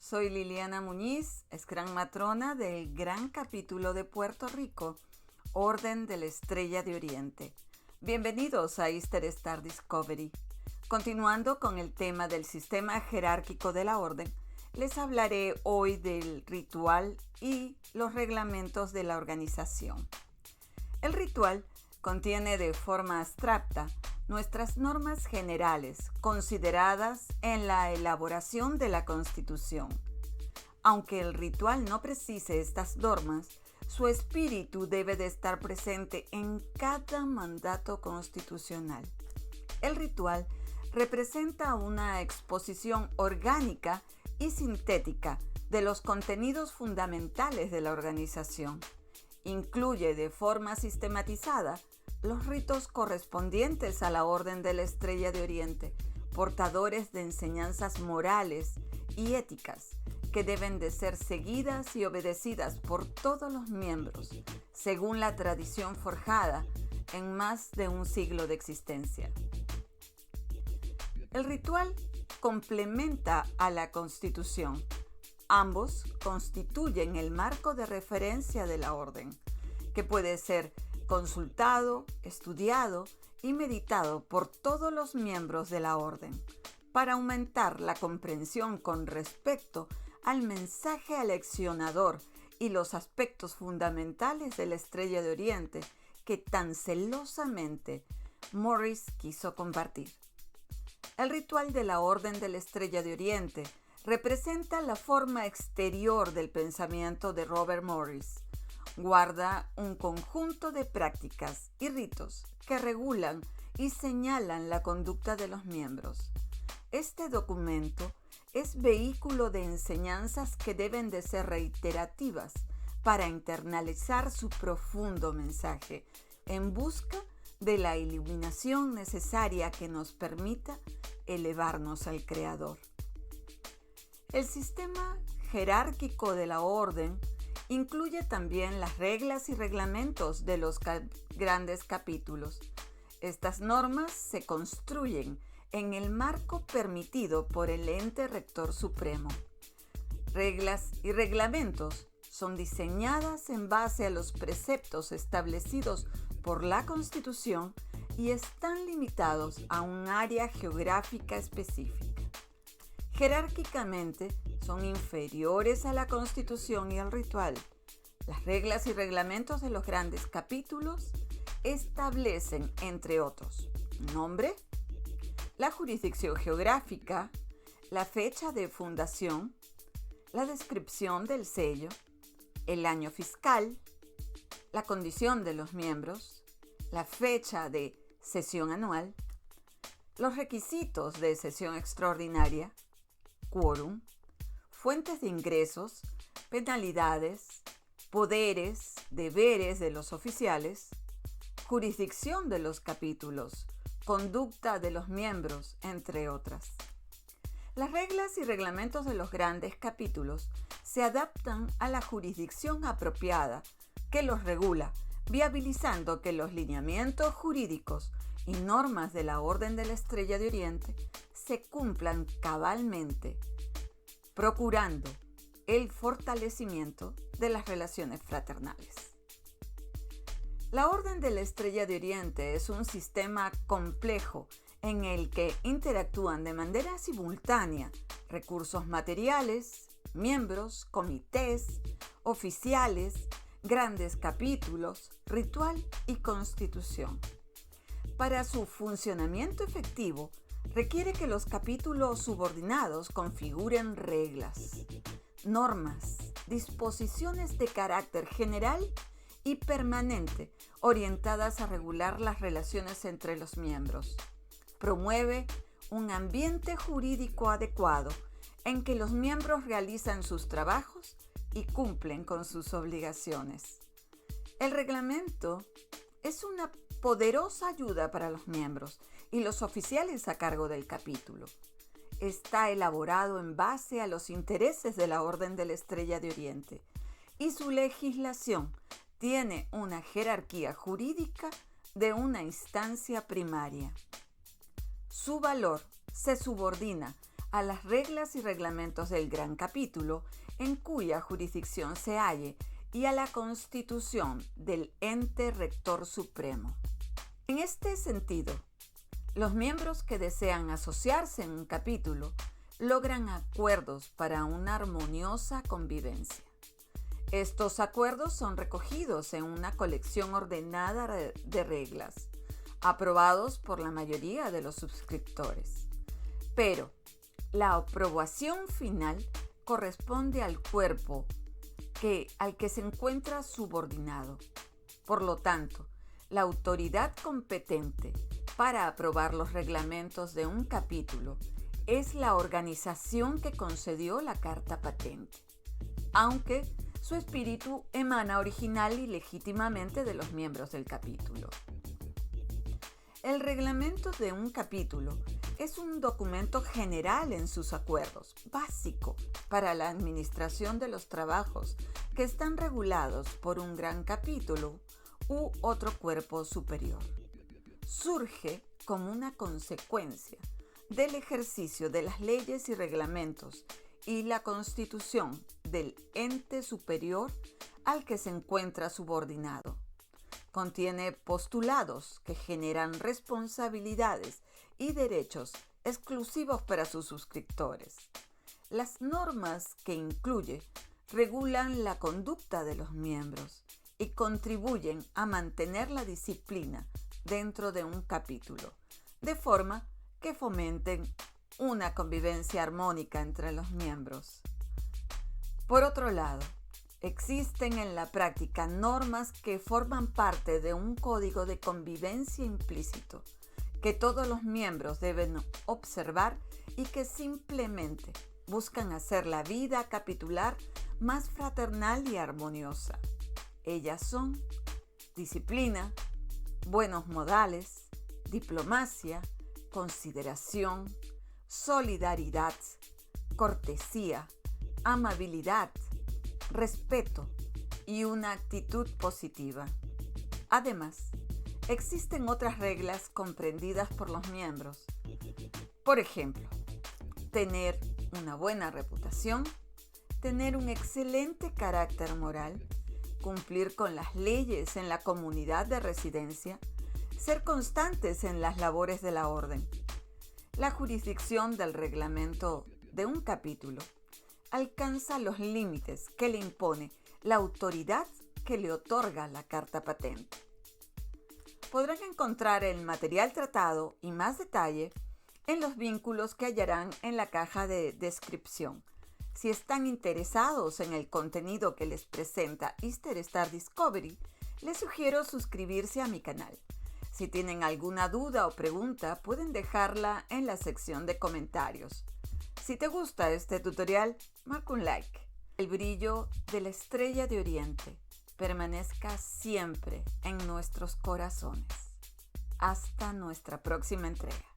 Soy Liliana Muñiz, es gran matrona del gran capítulo de Puerto Rico, Orden de la Estrella de Oriente. Bienvenidos a Easter Star Discovery. Continuando con el tema del sistema jerárquico de la orden, les hablaré hoy del ritual y los reglamentos de la organización. El ritual contiene de forma abstracta nuestras normas generales consideradas en la elaboración de la Constitución. Aunque el ritual no precise estas normas, su espíritu debe de estar presente en cada mandato constitucional. El ritual representa una exposición orgánica y sintética de los contenidos fundamentales de la organización. Incluye de forma sistematizada los ritos correspondientes a la Orden de la Estrella de Oriente, portadores de enseñanzas morales y éticas que deben de ser seguidas y obedecidas por todos los miembros, según la tradición forjada en más de un siglo de existencia. El ritual complementa a la Constitución. Ambos constituyen el marco de referencia de la orden, que puede ser consultado, estudiado y meditado por todos los miembros de la orden, para aumentar la comprensión con respecto al mensaje aleccionador y los aspectos fundamentales de la Estrella de Oriente que tan celosamente Morris quiso compartir. El ritual de la Orden de la Estrella de Oriente representa la forma exterior del pensamiento de Robert Morris. Guarda un conjunto de prácticas y ritos que regulan y señalan la conducta de los miembros. Este documento es vehículo de enseñanzas que deben de ser reiterativas para internalizar su profundo mensaje en busca de la iluminación necesaria que nos permita elevarnos al Creador. El sistema jerárquico de la orden incluye también las reglas y reglamentos de los grandes capítulos. Estas normas se construyen en el marco permitido por el ente rector supremo. Reglas y reglamentos son diseñadas en base a los preceptos establecidos por la Constitución y están limitados a un área geográfica específica. Jerárquicamente son inferiores a la Constitución y al ritual. Las reglas y reglamentos de los grandes capítulos establecen, entre otros, nombre, la jurisdicción geográfica, la fecha de fundación, la descripción del sello, el año fiscal, la condición de los miembros, la fecha de sesión anual, los requisitos de sesión extraordinaria, quórum, fuentes de ingresos, penalidades, poderes, deberes de los oficiales, jurisdicción de los capítulos, conducta de los miembros, entre otras. Las reglas y reglamentos de los grandes capítulos se adaptan a la jurisdicción apropiada que los regula, viabilizando que los lineamientos jurídicos y normas de la Orden de la Estrella de Oriente se cumplan cabalmente, procurando el fortalecimiento de las relaciones fraternales. La Orden de la Estrella de Oriente es un sistema complejo en el que interactúan de manera simultánea recursos materiales, miembros, comités, oficiales, grandes capítulos, ritual y constitución. Para su funcionamiento efectivo, requiere que los capítulos subordinados configuren reglas, normas, disposiciones de carácter general y permanente orientadas a regular las relaciones entre los miembros. Promueve un ambiente jurídico adecuado en que los miembros realizan sus trabajos y cumplen con sus obligaciones. El reglamento es una poderosa ayuda para los miembros y los oficiales a cargo del capítulo. Está elaborado en base a los intereses de la Orden de la Estrella de Oriente y su legislación tiene una jerarquía jurídica de una instancia primaria. Su valor se subordina a las reglas y reglamentos del gran capítulo en cuya jurisdicción se halle y a la constitución del ente rector supremo. En este sentido, los miembros que desean asociarse en un capítulo logran acuerdos para una armoniosa convivencia. Estos acuerdos son recogidos en una colección ordenada de reglas, aprobados por la mayoría de los suscriptores. Pero la aprobación final corresponde al cuerpo al que se encuentra subordinado. Por lo tanto, la autoridad competente para aprobar los reglamentos de un capítulo es la organización que concedió la carta patente, aunque su espíritu emana original y legítimamente de los miembros del capítulo. El reglamento de un capítulo es un documento general en sus acuerdos, básico para la administración de los trabajos que están regulados por un gran capítulo u otro cuerpo superior. Surge como una consecuencia del ejercicio de las leyes y reglamentos y la constitución del ente superior al que se encuentra subordinado. Contiene postulados que generan responsabilidades y derechos exclusivos para sus suscriptores. Las normas que incluye regulan la conducta de los miembros y contribuyen a mantener la disciplina dentro de un capítulo, de forma que fomenten una convivencia armónica entre los miembros. Por otro lado, existen en la práctica normas que forman parte de un código de convivencia implícito que todos los miembros deben observar y que simplemente buscan hacer la vida capitular más fraternal y armoniosa. Ellas son disciplina, buenos modales, diplomacia, consideración, solidaridad, cortesía, amabilidad, respeto y una actitud positiva. Además, existen otras reglas comprendidas por los miembros. Por ejemplo, tener una buena reputación, tener un excelente carácter moral, cumplir con las leyes en la comunidad de residencia, ser constantes en las labores de la orden. La jurisdicción del reglamento de un capítulo alcanza los límites que le impone la autoridad que le otorga la carta patente. Podrán encontrar el material tratado y más detalle en los vínculos que hallarán en la caja de descripción. Si están interesados en el contenido que les presenta Easter Star Discovery, les sugiero suscribirse a mi canal. Si tienen alguna duda o pregunta, pueden dejarla en la sección de comentarios. Si te gusta este tutorial, marca un like. El brillo de la estrella de Oriente permanezca siempre en nuestros corazones. Hasta nuestra próxima entrega.